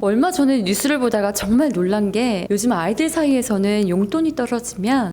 얼마 전에 뉴스를 보다가 정말 놀란 게 요즘 아이들 사이에서는 용돈이 떨어지면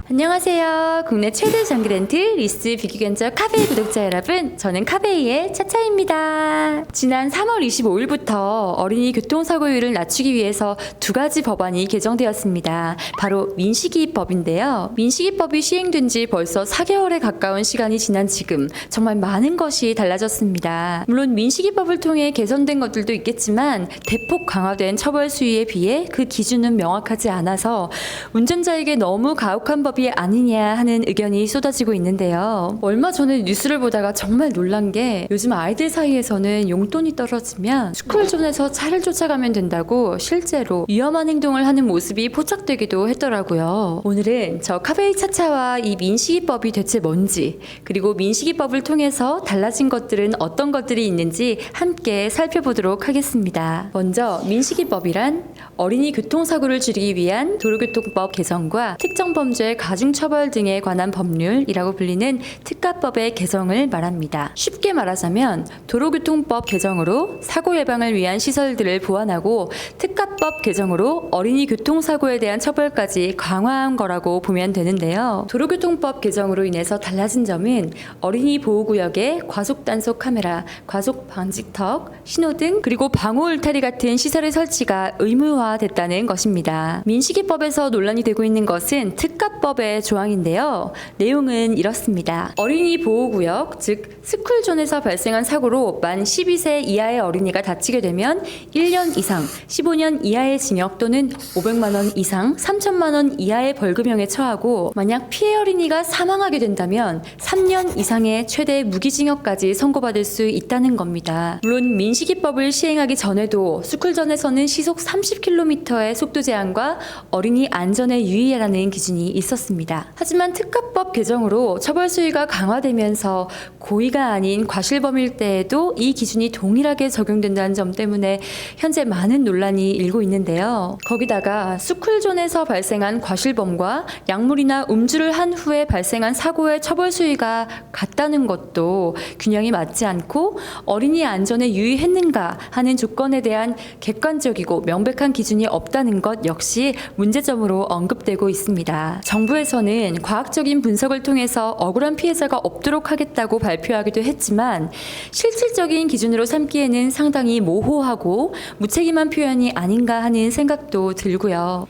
안녕하세요. 국내 최대 장기렌트 리스 비교견적 카베이 구독자 여러분, 저는 카베이의 차차입니다. 지난 3월 25일부터 어린이 교통사고율을 낮추기 위해서 두 가지 법안이 개정되었습니다. 바로 민식이법인데요. 민식이법이 시행된 지 벌써 4개월에 가까운 시간이 지난 지금 정말 많은 것이 달라졌습니다. 물론 민식이법을 통해 개선된 것들도 있겠지만 대폭 강화된 처벌 수위에 비해 그 기준은 명확하지 않아서 운전자에게 너무 가혹한 법이 아니냐 하는 의견이 쏟아지고 있는데요. 얼마 전에 뉴스를 보다가 정말 놀란 게 요즘 아이들 사이에서는 용돈이 떨어지면 스쿨존에서 차를 쫓아가면 된다고 실제로 위험한 행동을 하는 모습이 포착되기도 했더라고요. 오늘은 저 카베이 차차와 이 민식이법이 대체 뭔지, 그리고 민식이법을 통해서 달라진 것들은 어떤 것들이 있는지 함께 살펴보도록 하겠습니다. 먼저 민식이법이란 어린이 교통사고를 줄이기 위한 도로교통법 개정과 특정범죄 가중처벌 등에 관한 법률이라고 불리는 특가법의 개정을 말합니다. 쉽게 말하자면 도로교통법 개정으로 사고 예방을 위한 시설들을 보완하고 특가법 개정으로 어린이 교통사고에 대한 처벌까지 강화한 거라고 보면 되는데요. 도로교통법 개정으로 인해서 달라진 점은 어린이 보호구역에 과속단속 카메라, 과속 방지턱, 신호등, 그리고 방호 울타리 같은 시설의 설치가 의무화됐다는 것입니다. 민식이법에서 논란이 되고 있는 것은 특가법의 조항인데요. 내용은 이렇습니다. 어린이 보호구역, 즉 스쿨존에서 발생한 사고로 만 12세 이하의 어린이가 다치게 되면 1년 이상 15년 이하의 징역 또는 500만 원 이상 3천만 원 이하의 벌금형에 처하고, 만약 피해 어린이가 사망하게 된다면 3년 이상의 최대 무기징역까지 선고받을 수 있다는 겁니다. 물론 민식이법을 시행하기 전에도 스쿨존에서는 시속 30km의 속도 제한과 어린이 안전에 유의하라는 기준이 있었습니다. 하지만 특가법 개정으로 처벌 수위가 강화되면서 고의가 아닌 과실범일 때에도 이 기준이 동일하게 적용된다는 점 때문에 현재 많은 논란이 일고 있는데요. 거기다가 스쿨존에서 발생한 과실범과 약물이나 음주를 한 후에 발생한 사고의 처벌 수위가 같다는 것도 균형이 맞지 않고 어린이 안전에 유의했는가 하는 조건에 대한 객관적이고 명백한 기준이 없다는 것 역시 문제점으로 언급되고 있습니다. 정부에서는 과학적인 분석을 통해서 억울한 피해자가 없도록 하겠다고 발표하기도 했지만 실질적인 기준으로 삼기에는 상당히 모호하고 무책임한 표현이 아닌가 하는 생각도 들고요.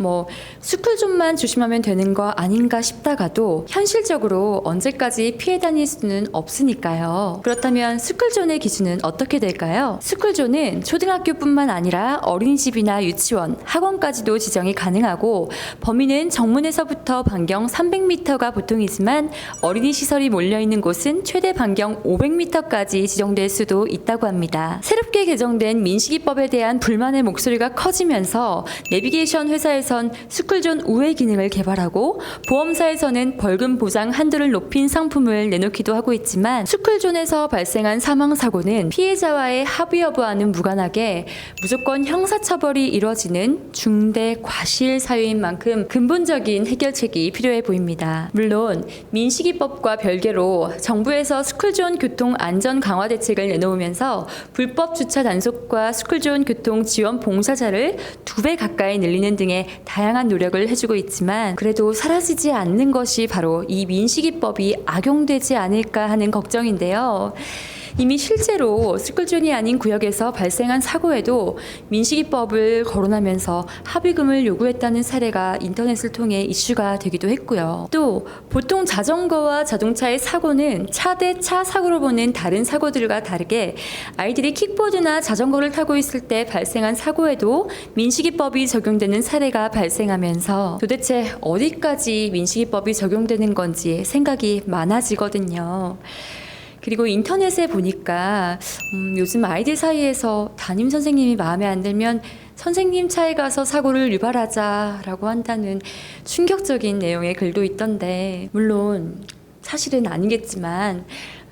스쿨존만 조심하면 되는 거 아닌가 싶다가도 현실적으로 언제까지 피해 다닐 수는 없으니까요. 그렇다면 스쿨존의 기준은 어떻게 될까요? 스쿨존은 초등학교뿐만 아니라 어린이집이나 유치원, 학원까지도 지정이 가능하고, 범위는 정문에서부터 반경 300m가 보통이지만 어린이 시설이 몰려있는 곳은 최대 반경 500m까지 지정될 수도 있다고 합니다. 새롭게 개정된 민식이법에 대한 불만의 목소리가 커지면서 내비게이션 회사에선 스쿨존 우회 기능을 개발하고, 보험사에서는 벌금 보장 한도를 높인 상품을 내놓기도 하고 있지만, 스쿨존에서 발생한 사망사고는 피해자와의 합의 여부와는 무관하게 무조건 형사처벌이 이뤄지는 중대 과실 사유인 만큼 근본적인 해결책이 필요해 보입니다. 물론 민식이법과 별개로 정부에서 스쿨존 교통 안전 강화 대책을 내놓으면서 불법 주차 단속과 스쿨존 교통 지원 봉사자를 2배 가까이 늘리는 등의 다양한 노력을 해주고 있지만, 그래도 사라지지 않는 것이 바로 이 민식이법이 악용되지 않을까 하는 걱정인데요. 이미 실제로 스쿨존이 아닌 구역에서 발생한 사고에도 민식이법을 거론하면서 합의금을 요구했다는 사례가 인터넷을 통해 이슈가 되기도 했고요. 또 보통 자전거와 자동차의 사고는 차 대 차 사고로 보는 다른 사고들과 다르게 아이들이 킥보드나 자전거를 타고 있을 때 발생한 사고에도 민식이법이 적용되는 사례가 발생하면서 도대체 어디까지 민식이법이 적용되는 건지 생각이 많아지거든요. 그리고 인터넷에 보니까 요즘 아이들 사이에서 담임 선생님이 마음에 안 들면 선생님 차에 가서 사고를 유발하자라고 한다는 충격적인 내용의 글도 있던데, 물론 사실은 아니겠지만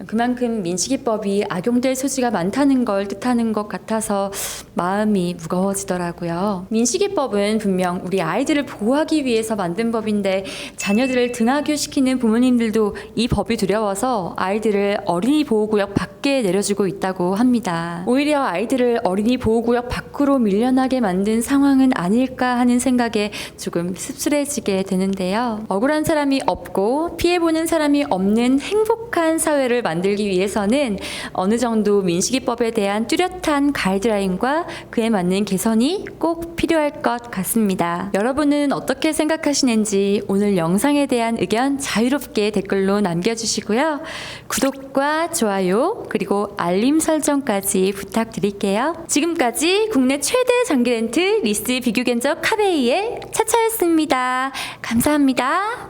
그만큼 민식이법이 악용될 소지가 많다는 걸 뜻하는 것 같아서 마음이 무거워지더라고요. 민식이법은 분명 우리 아이들을 보호하기 위해서 만든 법인데 자녀들을 등하교시키는 부모님들도 이 법이 두려워서 아이들을 어린이 보호구역 밖에 내려주고 있다고 합니다. 오히려 아이들을 어린이 보호구역 밖으로 밀려나게 만든 상황은 아닐까 하는 생각에 조금 씁쓸해지게 되는데요. 억울한 사람이 없고 피해보는 사람이 없는 행복한 사회를 만들기 위해서는 어느 정도 민식이법에 대한 뚜렷한 가이드라인과 그에 맞는 개선이 꼭 필요할 것 같습니다. 여러분은 어떻게 생각하시는지 오늘 영상에 대한 의견 자유롭게 댓글로 남겨주시고요. 구독과 좋아요 그리고 알림 설정까지 부탁드릴게요. 지금까지 국내 최대 장기 렌트 리스 비교 견적 카베이의 차차였습니다. 감사합니다.